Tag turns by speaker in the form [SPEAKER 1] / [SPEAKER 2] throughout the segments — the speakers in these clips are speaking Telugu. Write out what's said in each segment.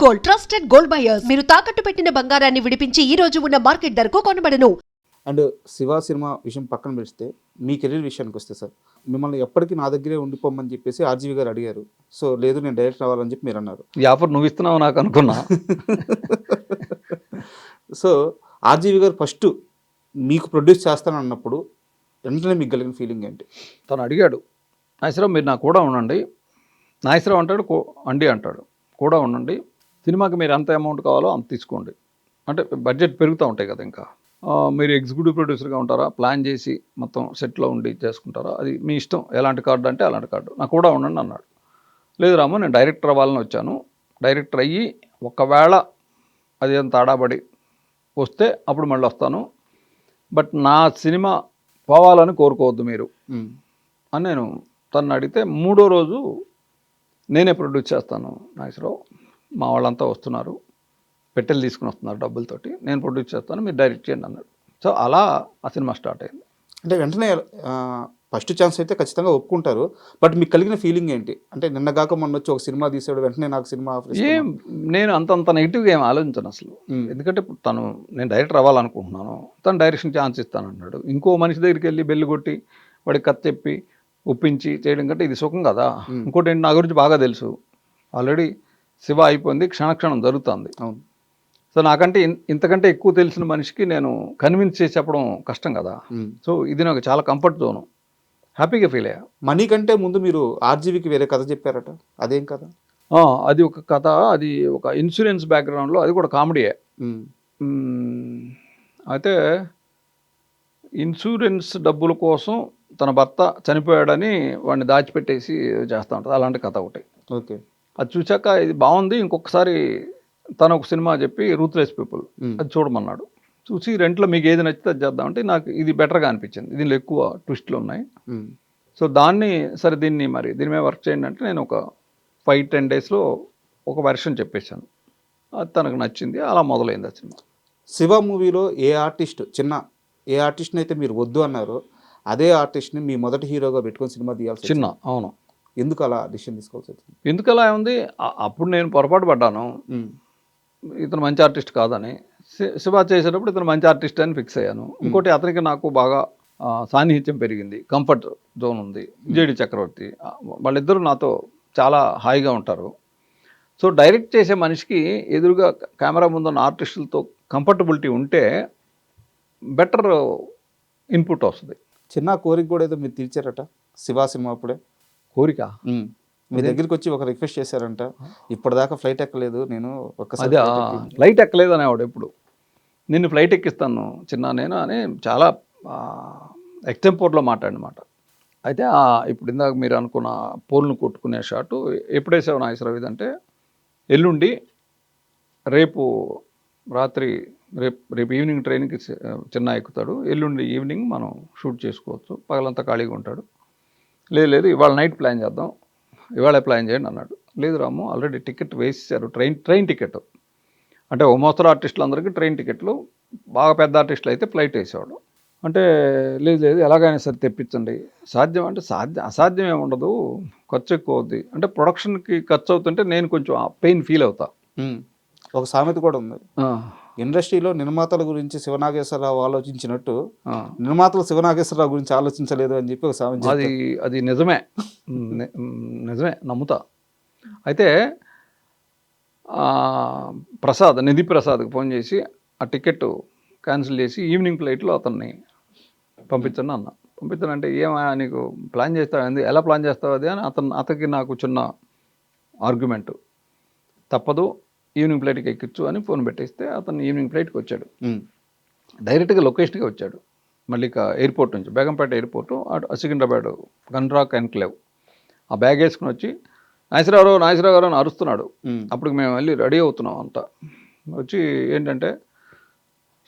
[SPEAKER 1] Gold, trusted gold buyers. మీరు తాకట్టు పెట్టిన బంగారాన్ని విడిపించి ఈ రోజు ఉన్న మార్కెట్ ధరకు కొనబడను.
[SPEAKER 2] అండ్ శివ సినిమా విషయం పక్కన పెడితే మీ కెరీర్ విషయానికి వస్తే సార్, మిమ్మల్ని ఎప్పటికీ నా దగ్గరే ఉండిపోమని చెప్పేసి ఆర్జీవి గారు అడిగారు. సో లేదు, నేను డైరెక్టర్ అవ్వాలని చెప్పి మీరు అన్నారు.
[SPEAKER 3] ఈ ఆఫర్ నువ్వు ఇస్తున్నావు నాకు అనుకున్నా.
[SPEAKER 2] సో ఆర్జీవి గారు ఫస్ట్ మీకు ప్రొడ్యూస్ చేస్తాను అన్నప్పుడు వెంటనే మీకు కలిగిన ఫీలింగ్ ఏంటి?
[SPEAKER 3] తను అడిగాడు, నాగేశ్వరరావు మీరు నాకు కూడా ఉండండి. నాగేశ్వరరావు అంటాడు అండి అంటాడు, కూడా ఉండండి, సినిమాకి మీరు ఎంత అమౌంట్ కావాలో అంత తీసుకోండి. అంటే బడ్జెట్ పెరుగుతూ ఉంటాయి కదా, ఇంకా మీరు ఎగ్జిక్యూటివ్ ప్రొడ్యూసర్గా ఉంటారా, ప్లాన్ చేసి మొత్తం సెట్లో ఉండి చేసుకుంటారా, అది మీ ఇష్టం, ఎలాంటి కార్డు అంటే అలాంటి కార్డు, నాకు కూడా ఉండండి అన్నాడు. లేదు రాము, నేను డైరెక్టర్ అవ్వాలని వచ్చాను, డైరెక్టర్ అయ్యి ఒకవేళ అది అంత ఆడాబడి వస్తే అప్పుడు మళ్ళీ వస్తాను, బట్ నా సినిమా పోవాలని కోరుకోవద్దు మీరు అని నేను తను అడిగితే, మూడో రోజు నేనే ప్రొడ్యూస్ చేస్తాను నాగేశ్వరరావు, మా వాళ్ళంతా వస్తున్నారు, పెట్టెలు తీసుకుని వస్తున్నారు డబ్బులతోటి, నేను ప్రొడ్యూస్ చేస్తాను, మీరు డైరెక్ట్ చేయండి అన్నాడు. సో అలా ఆ సినిమా స్టార్ట్ అయింది.
[SPEAKER 2] అంటే వెంటనే ఫస్ట్ ఛాన్స్ అయితే ఖచ్చితంగా ఒప్పుకుంటారు, బట్ మీకు కలిగిన ఫీలింగ్ ఏంటి? అంటే నిన్నగాక మొన్న వచ్చి ఒక సినిమా తీసాడు, వెంటనే నాకు సినిమా
[SPEAKER 3] ఏం నేను అంత నెగిటివ్గా ఏం ఆలోచించాను అసలు. ఎందుకంటే నేను డైరెక్టర్ అవ్వాలనుకుంటున్నాను, తను డైరెక్షన్ ఛాన్స్ ఇస్తాను అన్నాడు. ఇంకో మనిషి దగ్గరికి వెళ్ళి బెల్లు కొట్టి వాడికి కథ చెప్పి ఒప్పించి చేయడం కంటే ఇది సుఖం కదా. ఇంకోటి ఏంటి, నా గురించి బాగా తెలుసు, ఆల్రెడీ శివ అయిపోయింది, క్షణక్షణం జరుగుతుంది.
[SPEAKER 2] అవును.
[SPEAKER 3] సో నాకంటే ఇంతకంటే ఎక్కువ తెలిసిన మనిషికి నేను కన్విన్స్ చేసి చెప్పడం కష్టం కదా. సో ఇది నాకు చాలా కంఫర్ట్ జోను, హ్యాపీగా ఫీల్ అయ్యా.
[SPEAKER 2] మనీ కంటే ముందు మీరు ఆర్జీవికి వేరే కథ చెప్పారట, అదేం కథ?
[SPEAKER 3] అది ఒక కథ, అది ఒక ఇన్సూరెన్స్ బ్యాక్గ్రౌండ్లో, అది కూడా కామెడీయే. అయితే ఇన్సూరెన్స్ డబ్బుల కోసం తన భర్త చనిపోయాడని వాడిని దాచిపెట్టేసి చేస్తూ ఉంటుంది, అలాంటి కథ ఒకటి.
[SPEAKER 2] ఓకే.
[SPEAKER 3] అది చూశాక ఇది బాగుంది, ఇంకొకసారి తను ఒక సినిమా చెప్పి రూత్లెస్ పీపుల్ అది చూడమన్నాడు. చూసి రెంట్లో మీకు ఏది నచ్చితే అది చేద్దామంటే నాకు ఇది బెటర్గా అనిపించింది, దీనిలో ఎక్కువ ట్విస్ట్లు ఉన్నాయి. సో దాన్ని సరే దీని మీద వర్క్ చేయండి అంటే నేను ఒక 5-10 డేస్లో ఒక వెర్షన్ చెప్పేశాను, అది తనకు నచ్చింది, అలా మొదలైంది ఆ సినిమా.
[SPEAKER 2] శివ మూవీలో ఏ ఆర్టిస్ట్ని అయితే మీరు వద్దు అన్నారో అదే ఆర్టిస్ట్ని మీ మొదటి హీరోగా పెట్టుకొని సినిమా తీయాల్సి
[SPEAKER 3] చిన్న. అవును.
[SPEAKER 2] ఎందుకు అలా డిసిషన్ తీసుకోవాల్సి వచ్చింది?
[SPEAKER 3] ఎందుకు అలా ఉంది, అప్పుడు నేను పొరపాటు పడ్డాను, ఇతను మంచి ఆర్టిస్ట్ కాదని. శివ చేసేటప్పుడు ఇతను మంచి ఆర్టిస్ట్ అని ఫిక్స్ అయ్యాను. ఇంకోటి అతనికి నాకు బాగా సాన్నిహిత్యం పెరిగింది, కంఫర్ట్ జోన్ ఉంది. జేడి చక్రవర్తి, వాళ్ళిద్దరూ నాతో చాలా హాయిగా ఉంటారు. సో డైరెక్ట్ చేసే మనిషికి ఎదురుగా కెమెరా ముందున్న ఆర్టిస్టులతో కంఫర్టబిలిటీ ఉంటే బెటర్ ఇన్పుట్ వస్తుంది.
[SPEAKER 2] చిన్న కోరిక కూడా ఏదో మీరు తీర్చారట శివ సినిమా అప్పుడే.
[SPEAKER 3] కోరిక
[SPEAKER 2] మీ దగ్గరికి వచ్చి ఒక రిక్వెస్ట్ చేశారంట, ఇప్పటిదాకా ఫ్లైట్ ఎక్కలేదు నేను, ఒక్కసారి
[SPEAKER 3] అదే ఫ్లైట్ ఎక్కలేదు అనేవాడు ఎప్పుడు, నిన్ను ఫ్లైట్ ఎక్కిస్తాను చిన్న నేను అని చాలా ఎక్స్టెంపోర్ట్లో మాట్లాడినమాట. అయితే ఇప్పుడు ఇందాక మీరు అనుకున్న పోల్ను కొట్టుకునే షాటు ఎప్పుడేసావు నాగేశ్వరరావు ఇది అంటే, ఎల్లుండి రేపు రాత్రి రేపు ఈవినింగ్ ట్రైన్కి చిన్న ఎక్కుతాడు, ఎల్లుండి ఈవినింగ్ మనం షూట్ చేసుకోవచ్చు, పగలంతా ఖాళీగా ఉంటాడు. లేదు ఇవాళ నైట్ ప్లాన్ చేద్దాం, ఇవాళ ప్లాన్ చేయండి అన్నాడు. లేదు రాము, ఆల్రెడీ టికెట్ వేసేసారు, ట్రైన్ టికెట్. అంటే ఓ మోస్తరు ఆర్టిస్టులు అందరికీ ట్రైన్ టికెట్లు, బాగా పెద్ద ఆర్టిస్టులు అయితే ఫ్లైట్ వేసేవాడు. అంటే లేదు ఎలాగైనా సరే తెప్పించండి. సాధ్యం అంటే అసాధ్యం ఏమి ఉండదు, ఖర్చు ఎక్కువ అవుద్ది అంటే, ప్రొడక్షన్కి ఖర్చు అవుతుంటే నేను కొంచెం పెయిన్ ఫీల్ అవుతా.
[SPEAKER 2] ఒక సామెత కూడా ఉంది, ఇండస్ట్రీలో నిర్మాతల గురించి శివనాగేశ్వరరావు ఆలోచించినట్టు నిర్మాతలు శివనాగేశ్వరరావు గురించి ఆలోచించలేదు అని చెప్పి ఒక సామెత.
[SPEAKER 3] అది నిజమే, నమ్ముతా. అయితే నిధి ప్రసాద్కి ఫోన్ చేసి ఆ టికెట్ క్యాన్సిల్ చేసి ఈవినింగ్ ఫ్లైట్లో అతన్ని పంపించండి అన్న. పంపించానంటే ఏమయ్యా నీకు ప్లాన్ చేస్తావు, ఎలా ప్లాన్ చేస్తావు అది అని అతనికి నాకు చిన్న ఆర్గ్యుమెంట్. తప్పదు, ఈవినింగ్ ఫ్లైట్కి ఎక్కించు అని ఫోన్ పెట్టేస్తే అతను ఈవినింగ్ ఫ్లైట్కి వచ్చాడు, డైరెక్ట్గా లొకేషన్కి వచ్చాడు. మళ్ళీ ఎయిర్పోర్ట్ నుంచి బేగంపేట ఎయిర్పోర్టు సికింద్రాబాద్ గన్రాక్ ఎన్క్లేవ్, ఆ బ్యాగ్ వేసుకుని వచ్చి నాగేశ్వరరావు గారు అని అరుస్తున్నాడు. అప్పుడు మేము వెళ్ళి రెడీ అవుతున్నాం అంతా. వచ్చి ఏంటంటే,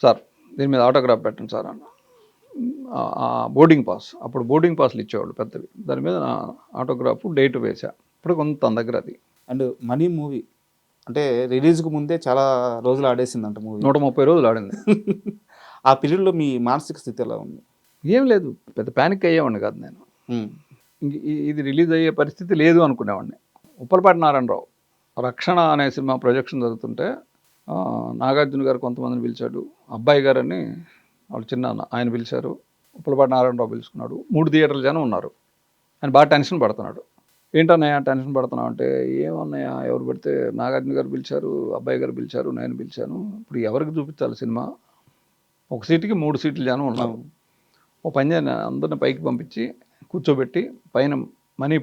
[SPEAKER 3] సార్ దీని మీద ఆటోగ్రాఫ్ పెట్టండి సార్ అన్న. బోర్డింగ్ పాస్, అప్పుడు బోర్డింగ్ పాస్లు ఇచ్చేవాళ్ళు పెద్దవి, దాని మీద నా ఆటోగ్రాఫ్ డేట్ వేసా. ఇప్పుడు కొంత తన దగ్గర అది.
[SPEAKER 2] అండ్ మనీ మూవీ అంటే రిలీజ్కి ముందే చాలా రోజులు ఆడేసిందంట మూవీ,
[SPEAKER 3] 130 రోజులు ఆడింది.
[SPEAKER 2] ఆ పీరియడ్లో మీ మానసిక స్థితి ఎలా ఉంది?
[SPEAKER 3] ఏం లేదు, పెద్ద ప్యానిక్ అయ్యేవాడిని కాదు నేను. ఇది రిలీజ్ అయ్యే పరిస్థితి లేదు అనుకునేవాడిని. ఉప్పలపాటి నారాయణరావు రక్షణ అనే సినిమా ప్రొజెక్షన్ జరుగుతుంటే నాగార్జున గారు కొంతమందిని పిలిచాడు, అబ్బాయి గారని వాళ్ళు చిన్న అన్న, ఆయన పిలిచారు, పులపాటి నారాయణరావు పిలుచుకున్నాడు. 3 థియేటర్లు జనం ఉన్నారు. ఆయన బాగా టెన్షన్ పడుతున్నాడు. ఏంటన్నయ్య టెన్షన్ పడుతున్నావు అంటే, ఏమన్నయ్య ఎవరు పెడితే నాగార్జున గారు పిలిచారు, అబ్బాయి గారు పిలిచారు, నేను పిలిచాను, ఇప్పుడు ఎవరికి చూపించాలి సినిమా, ఒక సీటుకి 3 సీట్లు జనం ఉన్నారు. ఓ పని చేయని అందరిని పైకి పంపించి కూర్చోబెట్టి పైన మనీ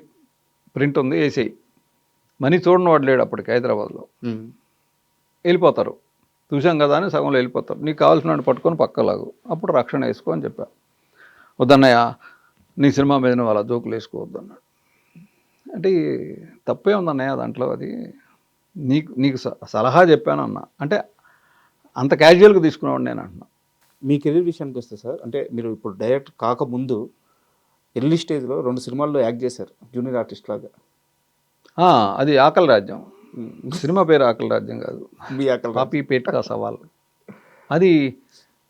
[SPEAKER 3] ప్రింట్ ఉంది వేసేయి, మనీ చూడని వాడు లేడు అప్పటికి హైదరాబాద్లో, వెళ్ళిపోతారు, చూసాం కదా అని సగంలో వెళ్ళిపోతారు, నీకు కావాల్సిన వాడిని పట్టుకొని పక్కలాగు, అప్పుడు రక్షణ వేసుకో అని చెప్పా. వద్దన్నయ్య నీ సినిమా మీద వాళ్ళ జోకులు వేసుకోవద్దు అన్నాడు. అంటే తప్పే ఉందన్నయ్య దాంట్లో, అది నీకు సలహా చెప్పాను అన్న, అంటే అంత క్యాజువల్గా తీసుకునేవాడు నేను అంటున్నా.
[SPEAKER 2] మీ కెరీర్ విషయానికి వస్తే సార్, అంటే మీరు ఇప్పుడు డైరెక్ట్ కాకముందు ఎర్లీ స్టేజ్లో 2 సినిమాల్లో యాక్ట్ చేశారు జూనియర్ ఆర్టిస్ట్ లాగా.
[SPEAKER 3] అది ఆకలి రాజ్యం, సినిమా పేరు ఆకలి రాజ్యం కాదు,
[SPEAKER 2] మీ ఆకలి
[SPEAKER 3] కాపీ పేట్ కా సవాల్. అది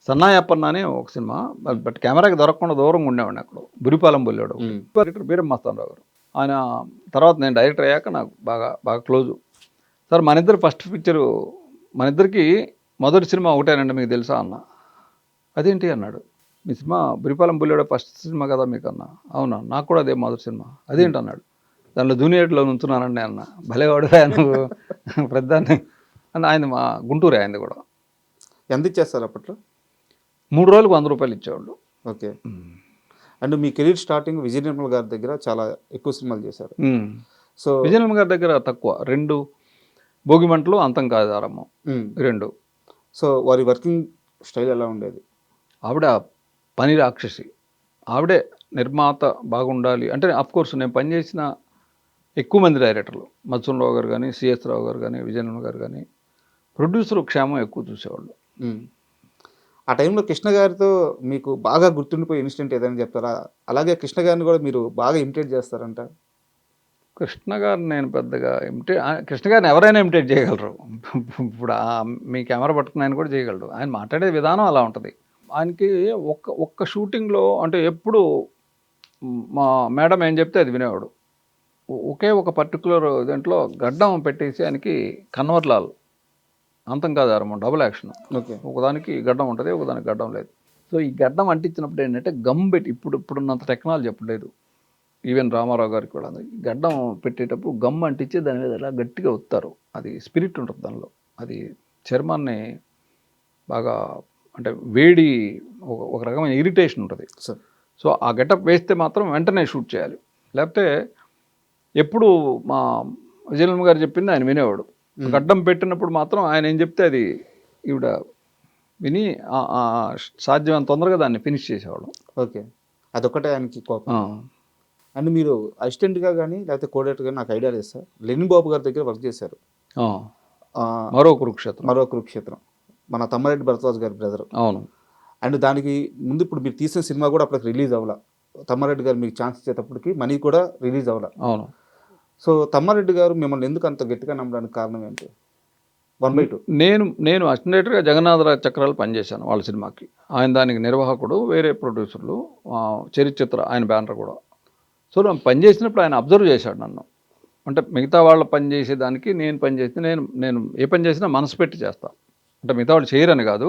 [SPEAKER 3] సన్నాయప్పన్న అనే ఒక సినిమా, బట్ కెమెరాకి దొరకకుండా దూరంగా ఉండేవాడిని అక్కడ, బురిపాలెం బొల్లాడు డైరెక్టర్ బీరం మస్తానరావు గారు. ఆయన తర్వాత నేను డైరెక్టర్ అయ్యాక నాకు బాగా క్లోజు. సార్ మన ఇద్దరు ఫస్ట్ పిక్చరు, మన ఇద్దరికి మొదటి సినిమా ఒకటేనండి మీకు తెలుసా అన్న. అదేంటి అన్నాడు, మీ సినిమా బురిపాలెం బుల్లాడు ఫస్ట్ సినిమా కదా మీకు అన్న. అవునా, నాకు కూడా అదే మొదటి సినిమా. అదేంటి అన్నాడు, దాంట్లో జూనియర్లో ఉంచున్నానండి అన్న. భలేవాడు నువ్వు పెద్దాన్ని అని. ఆయన మా గుంటూరే, ఆయనది కూడా.
[SPEAKER 2] ఎంత ఇచ్చేస్తారు అప్పట్లో?
[SPEAKER 3] 3 రోజులకు 100 రూపాయలు ఇచ్చేవాళ్ళు.
[SPEAKER 2] ఓకే. అండ్ మీ కెరీర్ స్టార్టింగ్ విజయ నిర్మల్ గారి దగ్గర చాలా ఎక్కువ సినిమాలు చేశారు. సో
[SPEAKER 3] విజయ నిర్మల్ గారి దగ్గర తక్కువ, 2 భోగిమంటలు, అంతం కాదు ఆరంభం, 2.
[SPEAKER 2] సో వారి వర్కింగ్ స్టైల్ ఎలా ఉండేది?
[SPEAKER 3] ఆవిడ పని రాక్షసి, ఆవిడే నిర్మాత బాగుండాలి అంటే. కోర్స్ నేను పనిచేసిన ఎక్కువ మంది డైరెక్టర్లు, మత్సూన్ రావు గారు కానీ, సిఎస్ రావు గారు కానీ, విజయ నిర్మల్ గారు కానీ, ప్రొడ్యూసర్ క్షేమం ఎక్కువ చూసేవాళ్ళు.
[SPEAKER 2] ఆ టైంలో కృష్ణ గారితో మీకు బాగా గుర్తుండిపోయే ఇన్సిడెంట్ ఏదైనా చెప్తారా? అలాగే కృష్ణ గారిని కూడా మీరు బాగా ఇమిటేట్ చేస్తారంట.
[SPEAKER 3] కృష్ణ గారిని నేను పెద్దగా కృష్ణ గారిని ఎవరైనా ఇమిటేట్ చేయగలరు. ఇప్పుడు మీ కెమెరా పట్టుకుని ఆయన కూడా చేయగలరు. ఆయన మాట్లాడే విధానం అలా ఉంటుంది. ఆయనకి ఒక్క షూటింగ్లో అంటే ఎప్పుడు మా మేడం ఏం చెప్తే అది వినేవాడు. ఒకే ఒక పర్టికులర్ దాంట్లో గడ్డం పెట్టేసి ఆయనకి కన్వర్లాల్, అంతం కాదు ఆరంభం, డబుల్ యాక్షన్.
[SPEAKER 2] ఓకే.
[SPEAKER 3] ఒకదానికి గడ్డం ఉంటుంది, ఒకదానికి గడ్డం లేదు. సో ఈ గడ్డం అంటించినప్పుడు ఏంటంటే గమ్ పెట్టి, ఇప్పుడున్నంత టెక్నాలజీ అప్పుడు లేదు, ఈవెన్ రామారావు గారికి కూడా గడ్డం పెట్టేటప్పుడు గమ్ అంటించి దాని మీద ఇలా గట్టిగా వస్తారు. అది స్పిరిట్ ఉంటుంది దానిలో, అది చర్మాన్ని బాగా అంటే వేడి, ఒక రకమైన ఇరిటేషన్ ఉంటుంది. సో ఆ గెటప్ వేస్తే మాత్రం వెంటనే షూట్ చేయాలి, లేకపోతే ఎప్పుడు మా విజయలమ్మ గారు చెప్పింది ఆయన వినేవాడు. గడ్డం పెట్టినప్పుడు మాత్రం ఆయన ఏం చెప్తే అది ఈవిడ విని సాధ్యమైనంత తొందరగా దాన్ని ఫినిష్ చేసేవాడు.
[SPEAKER 2] ఓకే. అదొక్కటే ఆయనకి కోపం. అండ్ మీరు అసిస్టెంట్గా కానీ లేకపోతే కోఆర్డినేటర్ కానీ నాకు ఐడియా లేదు సార్, లెనిన్ బాబు గారి దగ్గర వర్క్ చేశారు.
[SPEAKER 3] మరో కురుక్షేత్రం మన తమ్మారెడ్డి భరద్వాజ్ గారి బ్రదర్. అవును.
[SPEAKER 2] అండ్ దానికి ముందు ఇప్పుడు మీరు తీసిన సినిమా కూడా అప్పటికి రిలీజ్ అవ్వాల, తమ్మారెడ్డి గారు మీకు ఛాన్స్ ఇచ్చేటప్పటికి మనీ కూడా రిలీజ్ అవ్వాల.
[SPEAKER 3] అవును.
[SPEAKER 2] సో తమ్మారెడ్డి గారు మిమ్మల్ని ఎందుకు అంత గట్టిగా నమ్మడానికి కారణం ఏంటి? 1/2
[SPEAKER 3] నేను అసిస్టెంట్గా జగన్నాథరావు చక్రాలు పనిచేశాను వాళ్ళ సినిమాకి. ఆయన దానికి నిర్వాహకుడు, వేరే ప్రొడ్యూసర్లు, చరిత్ర ఆయన బ్యానర్ కూడా. సో నేను పనిచేసినప్పుడు ఆయన అబ్జర్వ్ చేశాడు నన్ను. అంటే మిగతా వాళ్ళు పనిచేసేదానికి నేను పనిచేస్తే నేను ఏ పని చేసినా మనసు పెట్టి చేస్తాను. అంటే మిగతా వాళ్ళు చేయరని కాదు,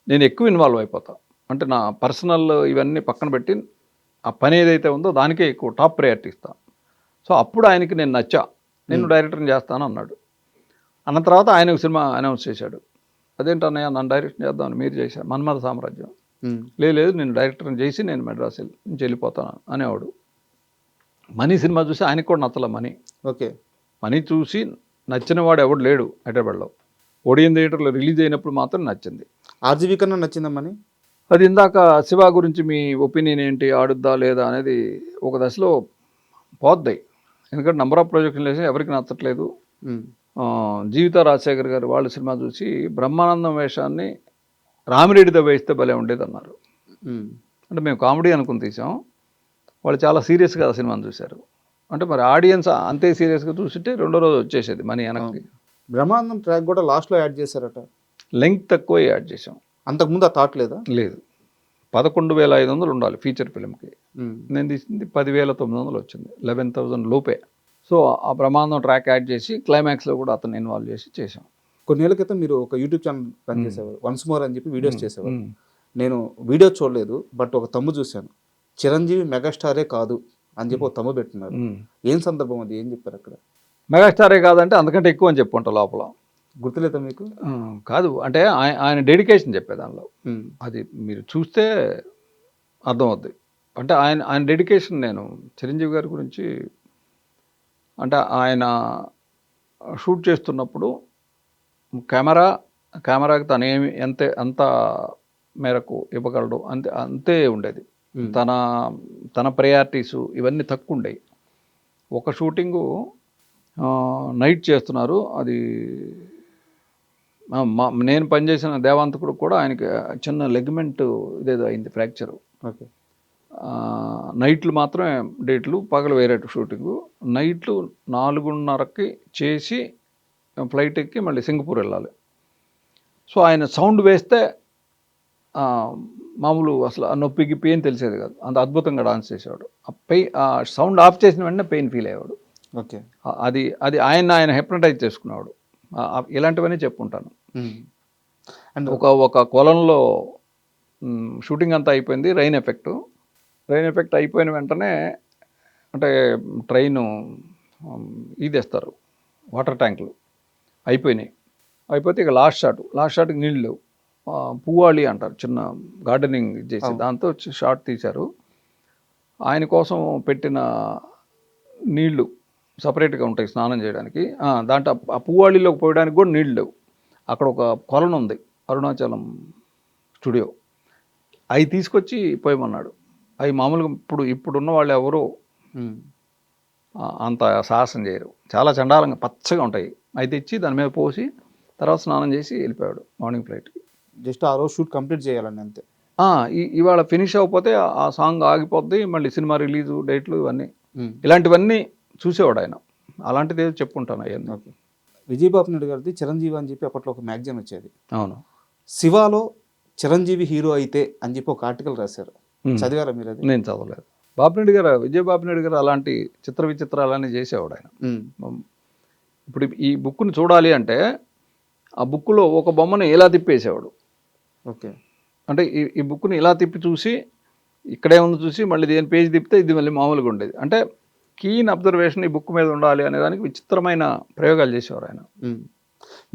[SPEAKER 3] నేను ఎక్కువ ఇన్వాల్వ్ అయిపోతాను. అంటే నా పర్సనల్ ఇవన్నీ పక్కన పెట్టి ఆ పని ఏదైతే ఉందో దానికే ఎక్కువ టాప్ ప్రయారిటీ ఇస్తాను. సో అప్పుడు ఆయనకి నేను నచ్చా, నేను డైరెక్టర్ని చేస్తాను అన్నాడు. అన్న తర్వాత ఆయన ఒక సినిమా అనౌన్స్ చేశాడు. అదేంటన్నయ్య నన్ను డైరెక్షన్ చేద్దామని మీరు చేశారు, మన్మథ సామ్రాజ్యం. లేదు నేను డైరెక్టర్ని చేసి నేను మెడ్రాస్ నుంచి వెళ్ళిపోతాను అనేవాడు. మనీ సినిమా చూసి ఆయనకు కూడా నచ్చల మనీ.
[SPEAKER 2] ఓకే.
[SPEAKER 3] మనీ చూసి నచ్చిన వాడు ఎవడు లేడు హైదరాబాద్లో. ఓడియన్ థియేటర్లో రిలీజ్ అయినప్పుడు మాత్రం నచ్చింది.
[SPEAKER 2] ఆర్జీవీ కన్నా నచ్చిందా మనీ?
[SPEAKER 3] అది ఇందాక శివ గురించి మీ ఒపీనియన్ ఏంటి, ఆడుద్దా లేదా అనేది ఒక దశలో పోద్దాయి. ఎందుకంటే నెంబర్ ఆఫ్ ప్రొజెక్షన్ వేసి ఎవరికి నచ్చట్లేదు. జీవిత రాజశేఖర్ గారు వాళ్ళ సినిమా చూసి బ్రహ్మానందం వేషాన్ని రామిరెడ్డితో వేస్తే భలే ఉండేది అన్నారు. అంటే మేము కామెడీ అనుకుని తీసాం, వాళ్ళు చాలా సీరియస్గా ఆ సినిమాని చూశారు. అంటే మరి ఆడియన్స్ అంతే సీరియస్గా చూసింటే 2వ రోజు వచ్చేసేది మనీ వెనక్కి.
[SPEAKER 2] బ్రహ్మానందం ట్రాక్ కూడా లాస్ట్లో యాడ్ చేశారట.
[SPEAKER 3] లెంగ్త్ తక్కువ యాడ్ చేసాం.
[SPEAKER 2] అంతకుముందు ఆ థాట్ లేదా?
[SPEAKER 3] లేదు. 11,500 ఉండాలి ఫీచర్ ఫిల్మ్కి. నేను తీసింది 10,900 వచ్చింది, 11,000 లోపే. సో ఆ బ్రహ్మానందం ట్రాక్ యాడ్ చేసి క్లైమాక్స్లో కూడా అతను ఇన్వాల్వ్ చేసి చేసాం.
[SPEAKER 2] కొన్నేళ్ల క్రితం మీరు ఒక యూట్యూబ్ ఛానల్ రన్ చేసేవారు, వన్స్ మోర్ అని చెప్పి వీడియోస్ చేసేవారు. నేను వీడియో చూడలేదు, బట్ ఒక తమ్ము చూశాను, చిరంజీవి మెగాస్టారే కాదు అని చెప్పి ఒక తమ్ము పెట్టున్నారు. ఏం సందర్భం అది, ఏం చెప్పారు అక్కడ?
[SPEAKER 3] మెగాస్టారే కాదంటే అంతకంటే ఎక్కువ అని చెప్పుకుంటా లోపల.
[SPEAKER 2] గుర్తులేదా మీకు?
[SPEAKER 3] కాదు అంటే ఆయన డెడికేషన్ చెప్పే దానిలో, అది మీరు చూస్తే అర్థమవుద్ది. అంటే ఆయన డెడికేషన్, నేను చిరంజీవి గారి గురించి అంటే ఆయన షూట్ చేస్తున్నప్పుడు కెమెరాకి తను ఎంత మేరకు ఇవ్వగలడు అంతే ఉండేది. తన ప్రయారిటీసు ఇవన్నీ తక్కువ ఉండేవి. ఒక షూటింగు నైట్ చేస్తున్నారు, అది నేను పనిచేసిన దేవాంతకుడు కూడా ఆయనకి చిన్న లెగ్మెంట్ ఇదేదో అయింది, ఫ్రాక్చరు.
[SPEAKER 2] ఓకే.
[SPEAKER 3] నైట్లు మాత్రమే డేట్లు, పగలు వేరే షూటింగు. నైట్లు 4:30కి చేసి ఫ్లైట్ ఎక్కి మళ్ళీ సింగపూర్ వెళ్ళాలి. సో ఆయన సౌండ్ వేస్తే మామూలు అసలు ఆ నొప్పికి పెయిన్ తెలిసేది కాదు, అంత అద్భుతంగా డాన్స్ చేసేవాడు. ఆ సౌండ్ ఆఫ్ చేసిన వెంటనే పెయిన్ ఫీల్ అయ్యేవాడు.
[SPEAKER 2] ఓకే.
[SPEAKER 3] అది ఆయన హెప్నటైజ్ చేసుకునేవాడు. ఇలాంటివన్నీ చెప్పుకుంటాను.
[SPEAKER 2] అండ్
[SPEAKER 3] ఒక కొలంలో షూటింగ్ అంతా అయిపోయింది, రైన్ ఎఫెక్ట్ అయిపోయిన వెంటనే అంటే ట్రైను ఇదేస్తారు, వాటర్ ట్యాంకులు అయిపోతే ఇక లాస్ట్ షాట్కి నీళ్ళు లేవు. పువ్వాళి అంటారు, చిన్న గార్డెనింగ్ చేసి దాంతో షాట్ తీశారు. ఆయన కోసం పెట్టిన నీళ్లు సపరేట్గా ఉంటాయి స్నానం చేయడానికి, దాంట్లో ఆ పువ్వాళిలోకి పోయడానికి కూడా నీళ్ళు లేవు. అక్కడ ఒక కొలను ఉంది, అరుణాచలం స్టూడియో, అవి తీసుకొచ్చి పోయమన్నాడు. అవి మామూలుగా ఇప్పుడున్న వాళ్ళు ఎవరు అంత సాహసం చేయరు, చాలా చండాలంగా పచ్చగా ఉంటాయి. అవి తెచ్చి దాని మీద పోసి తర్వాత స్నానం చేసి వెళ్ళిపోయాడు మార్నింగ్ ఫ్లైట్కి.
[SPEAKER 2] జస్ట్ ఆ రోజు షూట్ కంప్లీట్ చేయాలని అంతే.
[SPEAKER 3] ఇవాళ ఫినిష్ అయిపోతే ఆ సాంగ్ ఆగిపోద్ది, మళ్ళీ సినిమా రిలీజు డేట్లు ఇవన్నీ ఇలాంటివన్నీ చూసేవాడు ఆయన. అలాంటిది ఏదో చెప్పుకుంటాను అవన్నీ.
[SPEAKER 2] ఓకే. విజయబాబు నాయుడు గారిది చిరంజీవి అని చెప్పి అప్పట్లో ఒక మ్యాగజైన్ వచ్చేది.
[SPEAKER 3] అవును.
[SPEAKER 2] శివాలో చిరంజీవి హీరో అయితే అని చెప్పి ఒక ఆర్టికల్ రాశారు, చదివారా మీరు అది?
[SPEAKER 3] నేను చదవలేదు. విజయబాబు నాయుడు గారు అలాంటి చిత్ర విచిత్రాలన్నీ చేసేవాడు ఆయన. ఇప్పుడు ఈ బుక్ని చూడాలి అంటే ఆ బుక్లో ఒక బొమ్మను ఇలా తిప్పేసేవాడు.
[SPEAKER 2] ఓకే.
[SPEAKER 3] అంటే ఈ బుక్ని ఇలా తిప్పి చూసి ఇక్కడే ఉంది చూసి మళ్ళీ దేని పేజ్ తిప్పితే ఇది మళ్ళీ మామూలుగా ఉండేది. అంటే కీన్ అబ్జర్వేషన్ ఈ బుక్ మీద ఉండాలి అనే దానికి విచిత్రమైన ప్రయోగాలు చేసేవారు ఆయన.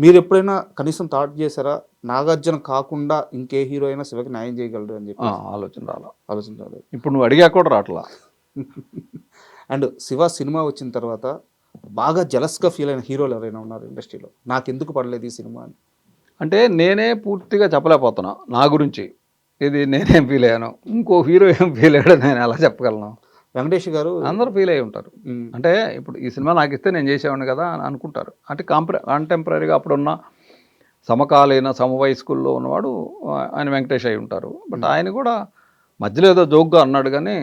[SPEAKER 2] మీరు ఎప్పుడైనా కనీసం థాట్ చేశారా, నాగార్జున కాకుండా ఇంకే హీరో అయినా శివకి న్యాయం చేయగలరు అని చెప్పి? ఆలోచన రాలేదు.
[SPEAKER 3] ఇప్పుడు నువ్వు అడిగా కూడా రావట్లా.
[SPEAKER 2] అండ్ శివ సినిమా వచ్చిన తర్వాత బాగా జలస్గా ఫీల్ అయిన హీరోలు ఎవరైనా ఉన్నారు ఇండస్ట్రీలో, నాకెందుకు పడలేదు ఈ సినిమా అని?
[SPEAKER 3] అంటే నేనే పూర్తిగా చెప్పలేకపోతున్నా నా గురించి, ఇది నేనేం ఫీల్ అయ్యాను, ఇంకో హీరో ఏం ఫీల్ అయ్యాడో నేను ఎలా చెప్పగలను?
[SPEAKER 2] వెంకటేష్ గారు
[SPEAKER 3] అందరూ ఫీల్ అయ్యి ఉంటారు. అంటే ఇప్పుడు ఈ సినిమా నాకు ఇస్తే నేను చేసేవాడిని కదా అని అనుకుంటారు. అంటే కాంటెంపరీగా అప్పుడున్న సమకాలీన సమవయస్కుల్లో ఉన్నవాడు ఆయన వెంకటేష్ అయి ఉంటారు. బట్ ఆయన కూడా మధ్యలో ఏదో జోక్గా అన్నాడు కానీ,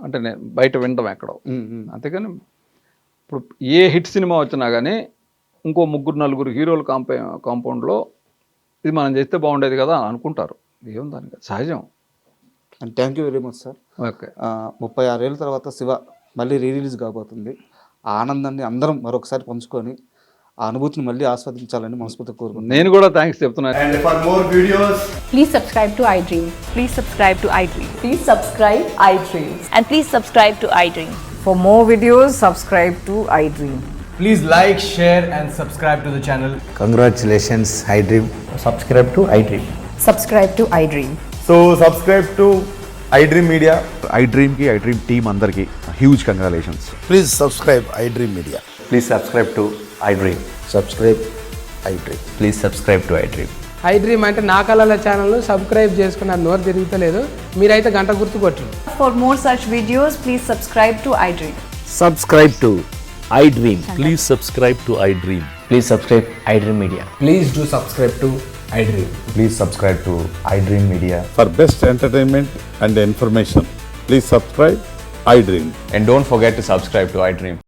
[SPEAKER 3] అంటే నేను బయట వినడం ఎక్కడో. అంతేగాని ఇప్పుడు ఏ హిట్ సినిమా వచ్చినా కానీ ఇంకో 3-4 హీరోల కాంపౌండ్లో ఇది మనం చేస్తే బాగుండేది కదా అని అనుకుంటారు. ఏం దానికి సహజం.
[SPEAKER 2] And thank you very much sir.
[SPEAKER 3] Okay.
[SPEAKER 2] 36 ఏళ్ళ తర్వాత శివ మళ్ళీ రిలీజ్ కాబోతుంది. ఆ ఆనందాన్ని అందరం మరొకసారి పంచుకొని ఆ అనుభూతిని మళ్ళీ ఆస్వాదించాలని మనస్ఫూర్తిగా కోరుకుంటున్నాను.
[SPEAKER 3] నేను కూడా థ్యాంక్స్ చెప్తున్నాను.
[SPEAKER 4] And for more videos,
[SPEAKER 5] Please subscribe to iDream.
[SPEAKER 6] Please subscribe to iDream.
[SPEAKER 5] Please subscribe iDream.
[SPEAKER 6] And please subscribe to iDream.
[SPEAKER 5] For more videos, subscribe to iDream.
[SPEAKER 4] please like, share and subscribe to the channel.
[SPEAKER 7] Congratulations, iDream.
[SPEAKER 8] Subscribe to iDream.
[SPEAKER 5] Subscribe to iDream.
[SPEAKER 4] So subscribe to iDream Media.
[SPEAKER 9] iDream ki iDream team andarki huge congratulations.
[SPEAKER 7] Please subscribe iDream Media.
[SPEAKER 8] Please subscribe to iDream.
[SPEAKER 7] Subscribe iDream.
[SPEAKER 8] Please subscribe to iDream.
[SPEAKER 10] iDream అంటే నా కళల ఛానల్ సబ్స్క్రైబ్ చేసుకున్న నోరు తిరుగుతలేదు, మీరైతే గంట గుర్తు కొట్టండి.
[SPEAKER 5] For more such videos, please subscribe to iDream.
[SPEAKER 8] Subscribe to iDream.
[SPEAKER 11] Please subscribe to iDream.
[SPEAKER 8] Please subscribe iDream Media.
[SPEAKER 4] Please do subscribe to iDream.
[SPEAKER 7] Please subscribe to iDream Media.
[SPEAKER 9] For best entertainment and information, please subscribe iDream.
[SPEAKER 8] And don't forget to subscribe to iDream.